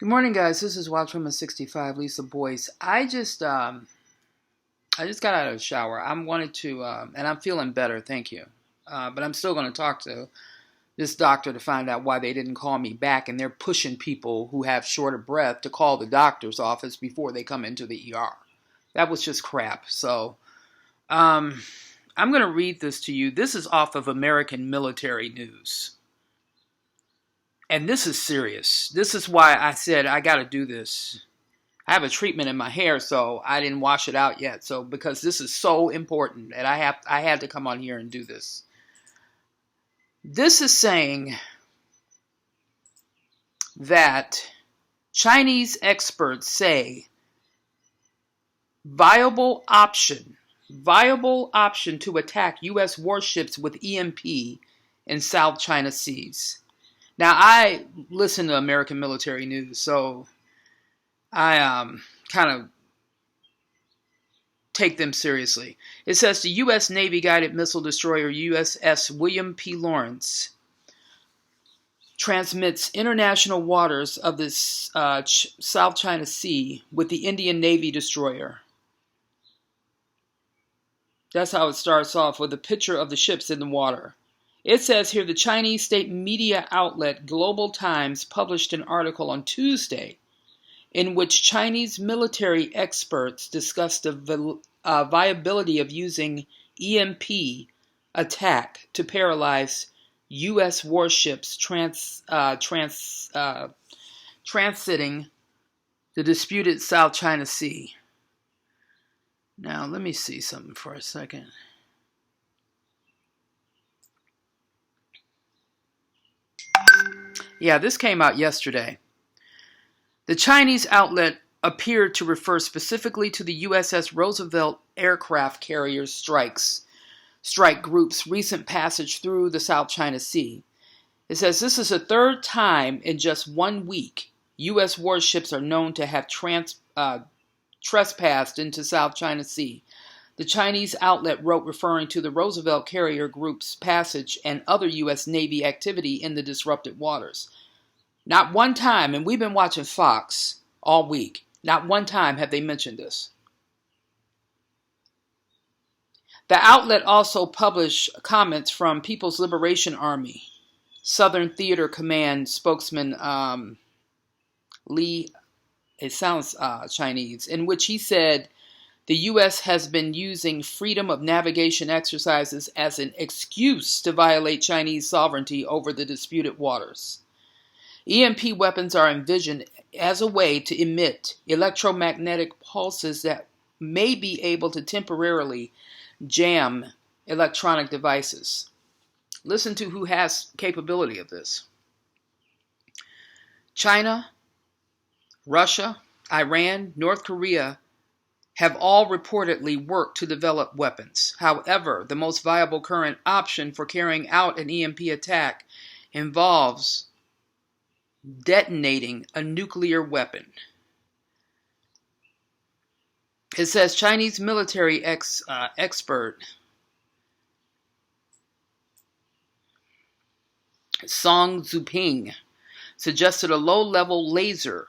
Good morning, guys. This is Watchwoman 65, Lisa Boyce. I just got out of the shower. I wanted to, and I'm feeling better, thank you. But I'm still going to talk to this doctor to find out why they didn't call me back, and they're pushing people who have short of breath to call the doctor's office before they come into the ER. That was just crap. So, I'm going to read this to you. This is off of American Military News. And this is serious. This is why I said I got to do this. I have a treatment in my hair, so I didn't wash it out yet. So because this is so important, and I had to come on here and do this. This is saying that Chinese experts say viable option to attack U.S. warships with EMP in South China Seas. Now, I listen to American Military News, so I kind of take them seriously. It says the U.S. Navy guided missile destroyer USS William P. Lawrence transmits international waters of the South China Sea with the Indian Navy destroyer. That's how it starts off, with a picture of the ships in the water. It says here the Chinese state media outlet Global Times published an article on Tuesday in which Chinese military experts discussed the viability of using EMP attack to paralyze U.S. warships transiting the disputed South China Sea. Now, let me see something for a second. Yeah, this came out yesterday. The Chinese outlet appeared to refer specifically to the USS Roosevelt aircraft carrier strike group's recent passage through the South China Sea. It says this is the third time in just 1 week U.S. warships are known to have trespassed into South China Sea. The Chinese outlet wrote, referring to the Roosevelt carrier group's passage and other U.S. Navy activity in the disrupted waters. Not one time, and we've been watching Fox all week, not one time have they mentioned this. The outlet also published comments from People's Liberation Army Southern Theater Command spokesman Lee, it sounds Chinese, in which he said the U.S. has been using freedom of navigation exercises as an excuse to violate Chinese sovereignty over the disputed waters. EMP weapons are envisioned as a way to emit electromagnetic pulses that may be able to temporarily jam electronic devices. Listen to who has capability of this. China, Russia, Iran, North Korea have all reportedly worked to develop weapons. However, the most viable current option for carrying out an EMP attack involves detonating a nuclear weapon. It says Chinese military expert Song Zuping suggested a low-level laser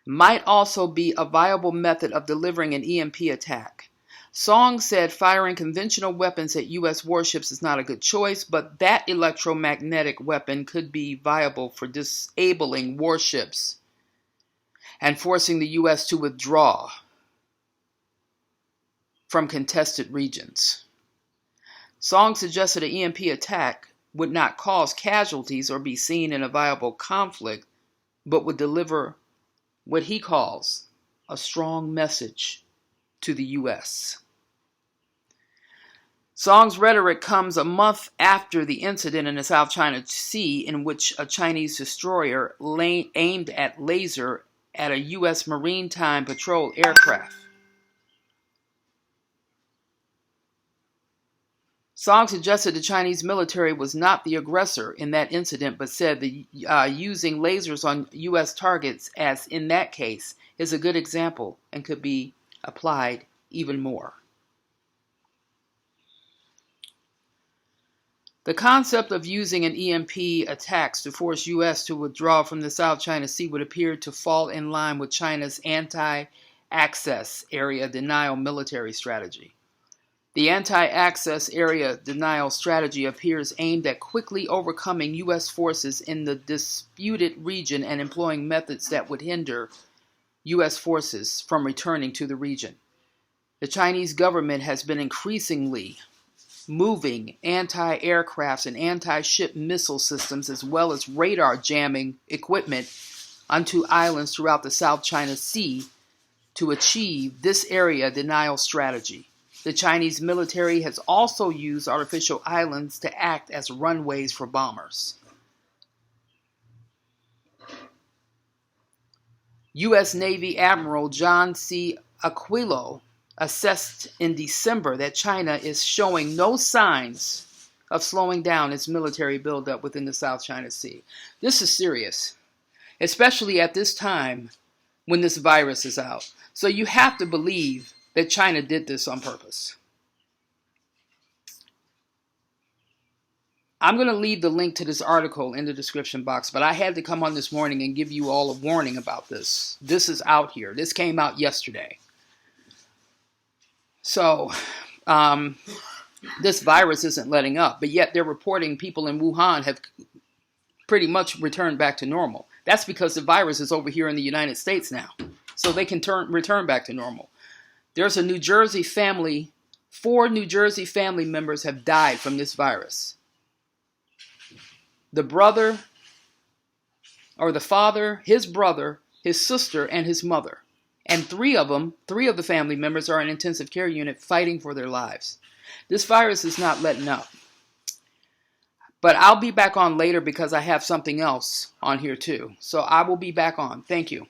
might also be a viable method of delivering an EMP attack. Song said firing conventional weapons at U.S. warships is not a good choice, but that electromagnetic weapon could be viable for disabling warships and forcing the U.S. to withdraw from contested regions. Song suggested an EMP attack would not cause casualties or be seen in a viable conflict, but would deliver what he calls a strong message to the U.S. Song's rhetoric comes a month after the incident in the South China Sea in which a Chinese destroyer aimed at laser at a U.S. maritime patrol aircraft. Song suggested the Chinese military was not the aggressor in that incident, but said that using lasers on U.S. targets, as in that case, is a good example and could be applied even more. The concept of using an EMP attacks to force U.S. to withdraw from the South China Sea would appear to fall in line with China's anti-access area denial military strategy. The anti-access area denial strategy appears aimed at quickly overcoming U.S. forces in the disputed region and employing methods that would hinder U.S. forces from returning to the region. The Chinese government has been increasingly moving anti-aircraft and anti-ship missile systems as well as radar jamming equipment onto islands throughout the South China Sea to achieve this area denial strategy. The Chinese military has also used artificial islands to act as runways for bombers. U.S. Navy Admiral John C. Aquilo assessed in December that China is showing no signs of slowing down its military buildup within the South China Sea. This is serious, especially at this time when this virus is out. So you have to believe that China did this on purpose. I'm going to leave the link to this article in the description box, but I had to come on this morning and give you all a warning about this. This is out here. This came out yesterday. So, this virus isn't letting up, but yet they're reporting people in Wuhan have pretty much returned back to normal. That's because the virus is over here in the United States now, so they can return back to normal. There's a New Jersey family, 4 New Jersey family members have died from this virus. The brother, or the father, his brother, his sister, and his mother. And 3 of the family members are in intensive care unit fighting for their lives. This virus is not letting up. But I'll be back on later because I have something else on here too. So I will be back on. Thank you.